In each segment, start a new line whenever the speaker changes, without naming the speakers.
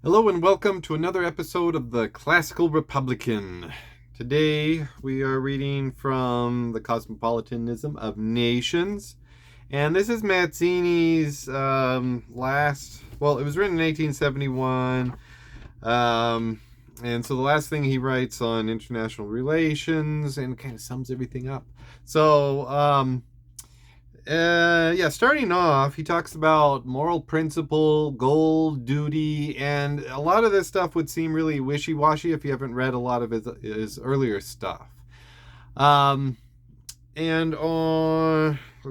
Hello and welcome to another episode of the Classical Republican. Today we are reading from The Cosmopolitanism of Nations. And this is Mazzini's it was written in 1871. And so the last thing he writes on international relations and kind of sums everything up. Starting off, he talks about moral principle, goal, duty, and a lot of this stuff would seem really wishy-washy if you haven't read a lot of his earlier stuff. Let's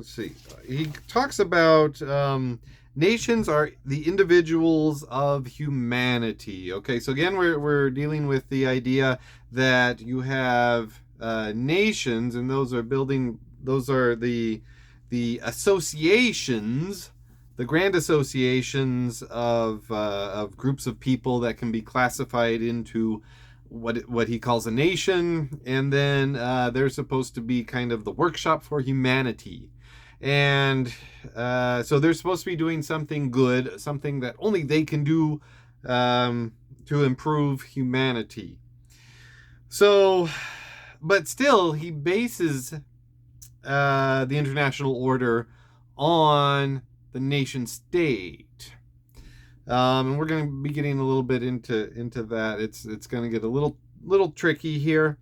see, he talks about nations are the individuals of humanity. Okay, so again, we're dealing with the idea that you have nations, and those are the associations, the grand associations of groups of people that can be classified into what he calls a nation, and then they're supposed to be kind of the workshop for humanity. And so they're supposed to be doing something good, something that only they can do to improve humanity. So, but still, he bases the international order on the nation state. And we're going to be getting a little bit into that. It's going to get a little tricky here.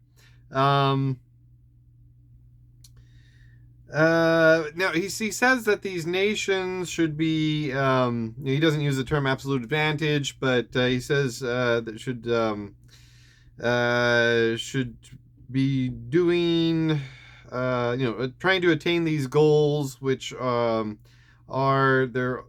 Now he says that these nations should be. He doesn't use the term absolute advantage, but he says that should be doing. Trying to attain these goals, which are their,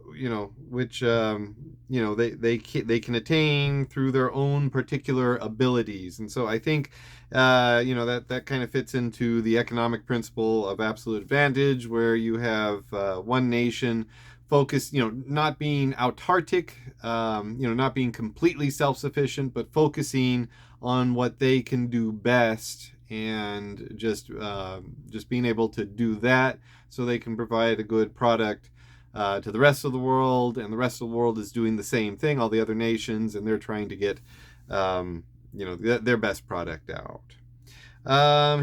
they can attain through their own particular abilities. And so I think, that kind of fits into the economic principle of absolute advantage, where you have one nation focused, not being autarkic, not being completely self-sufficient, but focusing on what they can do best, and just being able to do that so they can provide a good product to the rest of the world, and the rest of the world is doing the same thing, all the other nations, and they're trying to get their best product out.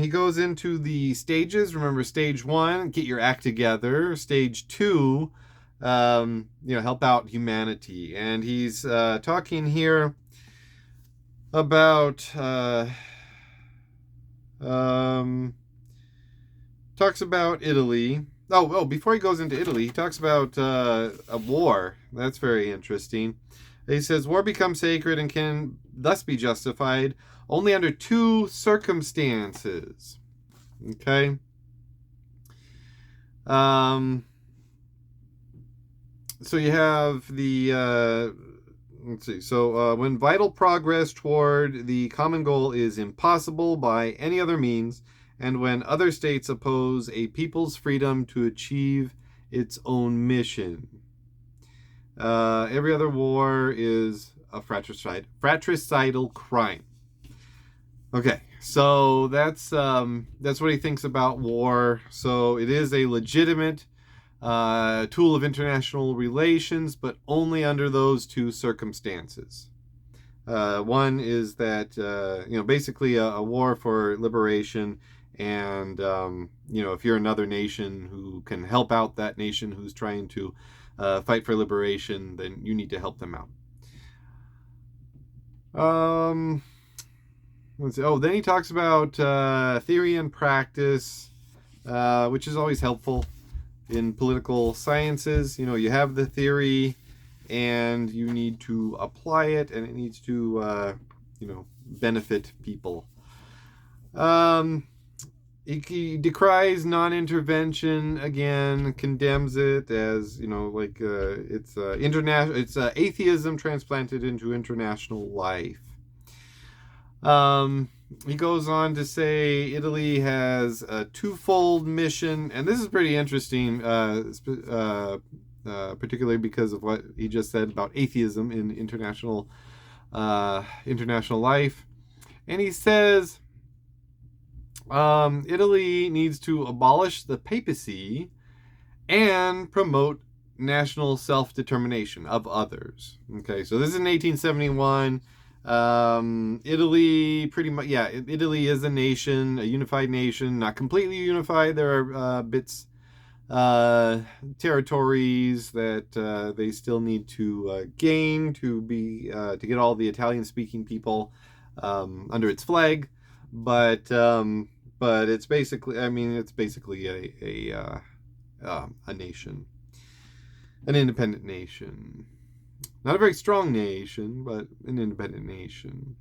He goes into the stages. Remember, stage 1, get your act together. Stage 2, help out humanity. And he's talking here about talks about Italy. Before he goes into Italy, he talks about a war. That's very interesting. He says, war becomes sacred and can thus be justified only under 2 circumstances. Okay? So you have the... let's see. So when vital progress toward the common goal is impossible by any other means, and when other states oppose a people's freedom to achieve its own mission. Every other war is a fratricidal crime. Okay, so that's what he thinks about war. So it is a legitimate tool of international relations, but only under those 2 circumstances. One is that basically a war for liberation, and if you're another nation who can help out that nation who's trying to fight for liberation, then you need to help them out. Then he talks about theory and practice, which is always helpful in political sciences. You have the theory, and you need to apply it, and it needs to benefit people. He decries non-intervention, again, condemns it as it's international. It's atheism transplanted into international life. He goes on to say Italy has a 2-fold mission, and this is pretty interesting, particularly because of what he just said about atheism in international life. And he says Italy needs to abolish the papacy and promote national self-determination of others. Okay, so this is in 1871. Italy, pretty much, yeah, Italy is a nation, a unified nation, not completely unified. There are territories that they still need to gain to get all the Italian-speaking people under its flag, but it's basically, I mean, it's basically a nation, an independent nation. Not a very strong nation, but an independent nation.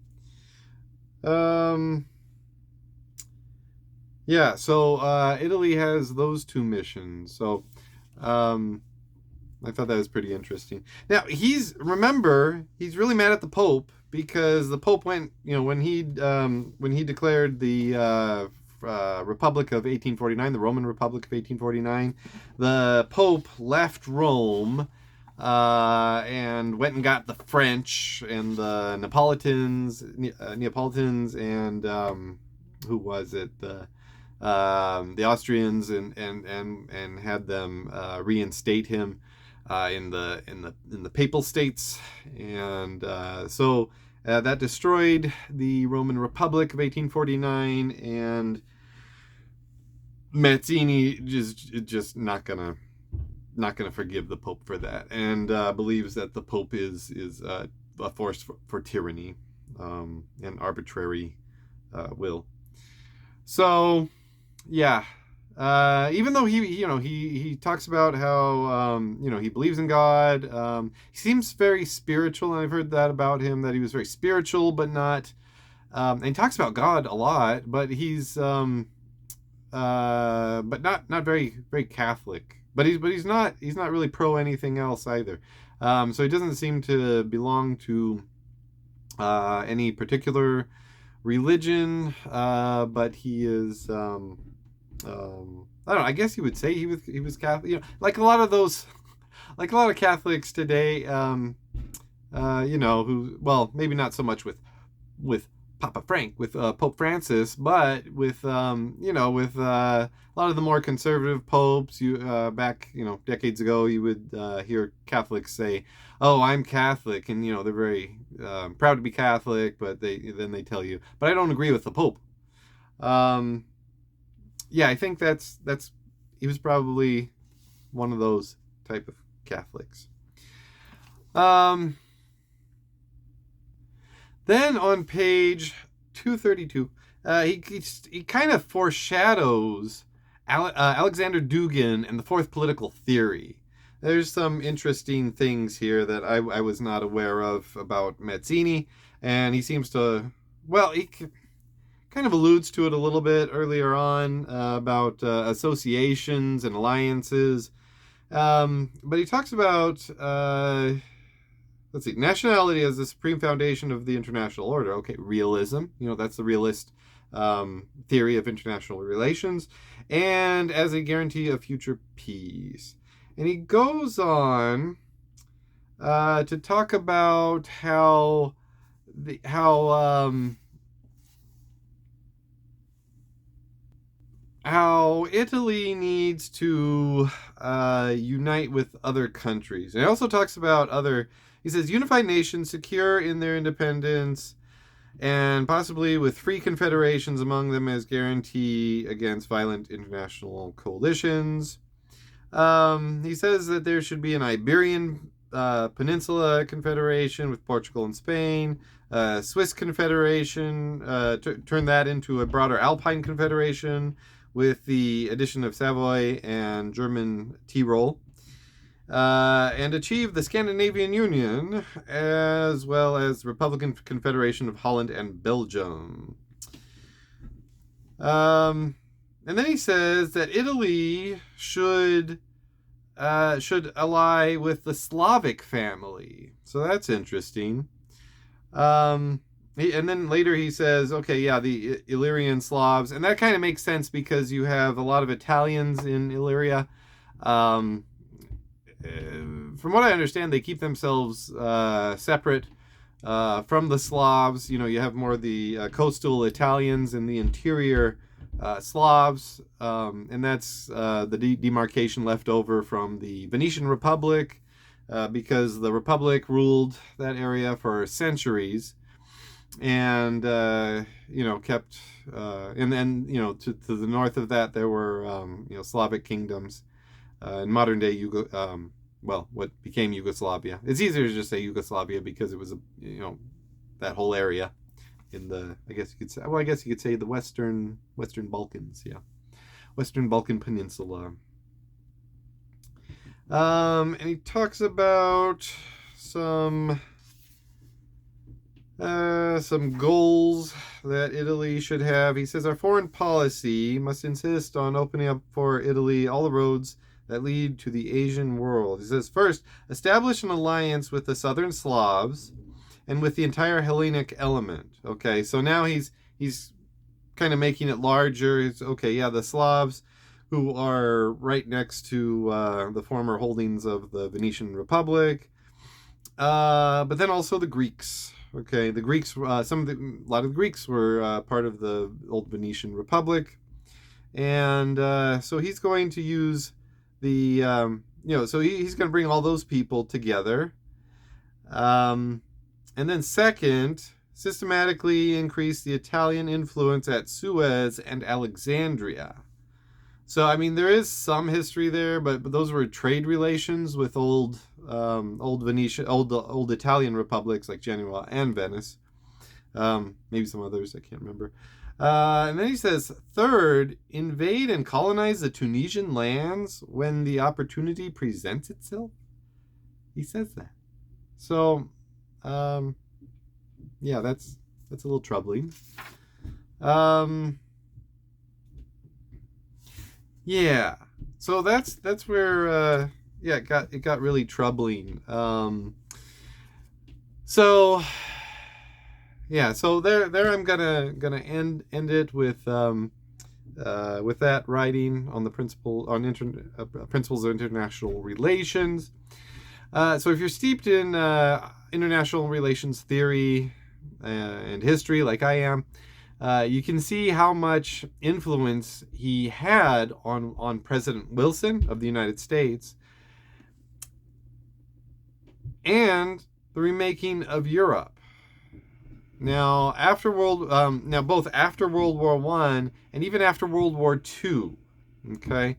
Yeah, so Italy has those two missions. So I thought that was pretty interesting. Now, he's really mad at the Pope because the Pope went, when he declared the Republic of 1849, the Roman Republic of 1849, the Pope left Rome and went and got the French and the Neapolitans, and who was it? The Austrians, and had them reinstate him in the Papal States, and so that destroyed the Roman Republic of 1849, and Mazzini just not gonna forgive the Pope for that, and believes that the Pope is a force for tyranny and arbitrary will. So, yeah. Even though he talks about how he believes in God, he seems very spiritual, and I've heard that about him, that he was very spiritual, but not. And he talks about God a lot, but he's but not very very Catholic. But he's not really pro anything else either. So he doesn't seem to belong to any particular religion, but he is. I don't know. I guess you would say he was Catholic. Like a lot of Catholics today. Who, well, maybe not so much with Papa Frank, with Pope Francis, but with with a lot of the more conservative popes. Back decades ago, you would hear Catholics say, "Oh, I'm Catholic," and they're very proud to be Catholic, but they tell you, "But I don't agree with the Pope." Yeah, I think he was probably one of those type of Catholics. Then on page 232, he kind of foreshadows Alexander Dugin and the Fourth Political Theory. There's some interesting things here that I was not aware of about Mazzini, and he seems to, well, he kind of alludes to it a little bit earlier on about associations and alliances. But he talks about, nationality as the supreme foundation of the international order. Okay, realism. That's the realist theory of international relations, and as a guarantee of future peace. And he goes on to talk about how Italy needs to unite with other countries. And he also talks about he says, unified nations secure in their independence and possibly with free confederations among them as guarantee against violent international coalitions. He says that there should be an Iberian Peninsula Confederation with Portugal and Spain, Swiss Confederation, turn that into a broader Alpine Confederation with the addition of Savoy and German Tyrol, and achieve the Scandinavian Union, as well as the Republican Confederation of Holland and Belgium. And then he says that Italy should ally with the Slavic family. So that's interesting. And then later he says, okay, yeah, the Illyrian Slavs, and that kind of makes sense because you have a lot of Italians in Illyria. From what I understand, they keep themselves separate from the Slavs. You have more of the coastal Italians and the interior Slavs, and that's the demarcation left over from the Venetian Republic, because the Republic ruled that area for centuries, and kept and then to the north of that there were Slavic kingdoms in modern day what became Yugoslavia. It's easier to just say Yugoslavia because it was that whole area in the, I guess you could say the Western Balkans, yeah, Western Balkan Peninsula. And he talks about some goals that Italy should have. He says our foreign policy must insist on opening up for Italy all the roads that lead to the Asian world. He says, first, establish an alliance with the southern Slavs and with the entire Hellenic element. Okay, so now he's kind of making it larger. It's okay, yeah, the Slavs who are right next to the former holdings of the Venetian Republic, but then also the Greeks. Okay, the Greeks, a lot of the Greeks were part of the old Venetian Republic, and so he's going to use the, so he's going to bring all those people together. And then second, systematically increase the Italian influence at Suez and Alexandria. So, I mean, there is some history there, but those were trade relations with old Italian republics like Genoa and Venice. Maybe some others, I can't remember. And then he says, third, invade and colonize the Tunisian lands when the opportunity presents itself. He says that. So, yeah, that's a little troubling. Yeah, so that's where it got really troubling. So there I'm gonna end it with that writing on the principles of international relations. So if you're steeped in international relations theory and history like I am, you can see how much influence he had on President Wilson of the United States and the remaking of Europe. Now, both after World War I and even after World War II, okay,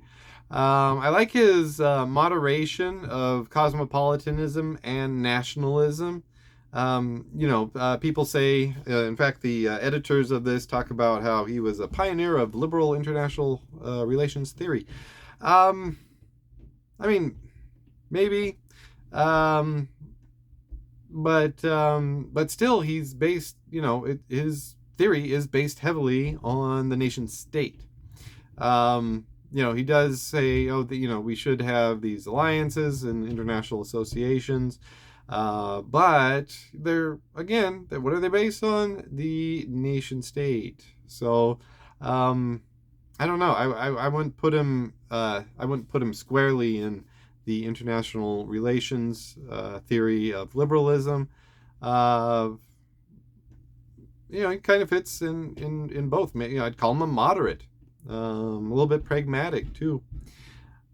I like his moderation of cosmopolitanism and nationalism. People say, in fact, the editors of this talk about how he was a pioneer of liberal international relations theory. I mean, maybe, but still, he's based. His theory is based heavily on the nation state. He does say, we should have these alliances and international associations. But what are they based on? The nation state. So, I don't know. I wouldn't put him. I wouldn't put him squarely in the international relations theory of liberalism. He kind of fits in both. I'd call him a moderate, a little bit pragmatic too.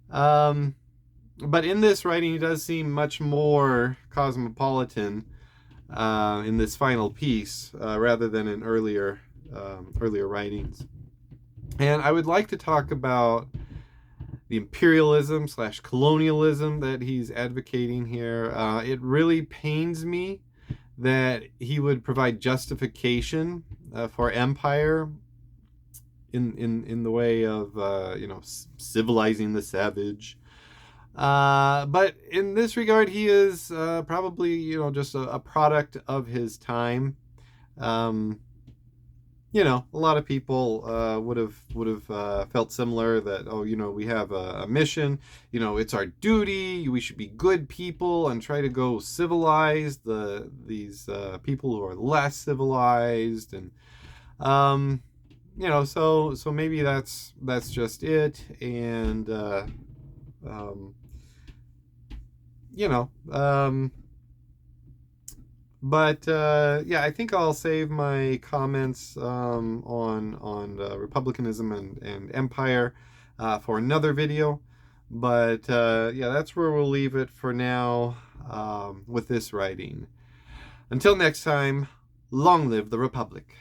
But in this writing, he does seem much more cosmopolitan in this final piece rather than in earlier writings. And I would like to talk about the imperialism / colonialism that he's advocating here. It really pains me that he would provide justification for empire in the way of civilizing the savage. But in this regard, he is probably just a product of his time. A lot of people would have felt similar, that we have a mission. It's our duty. We should be good people and try to go civilize these people who are less civilized, and so maybe that's just it. And But yeah, I think I'll save my comments on republicanism and empire for another video. But yeah, that's where we'll leave it for now with this writing. Until next time, long live the Republic.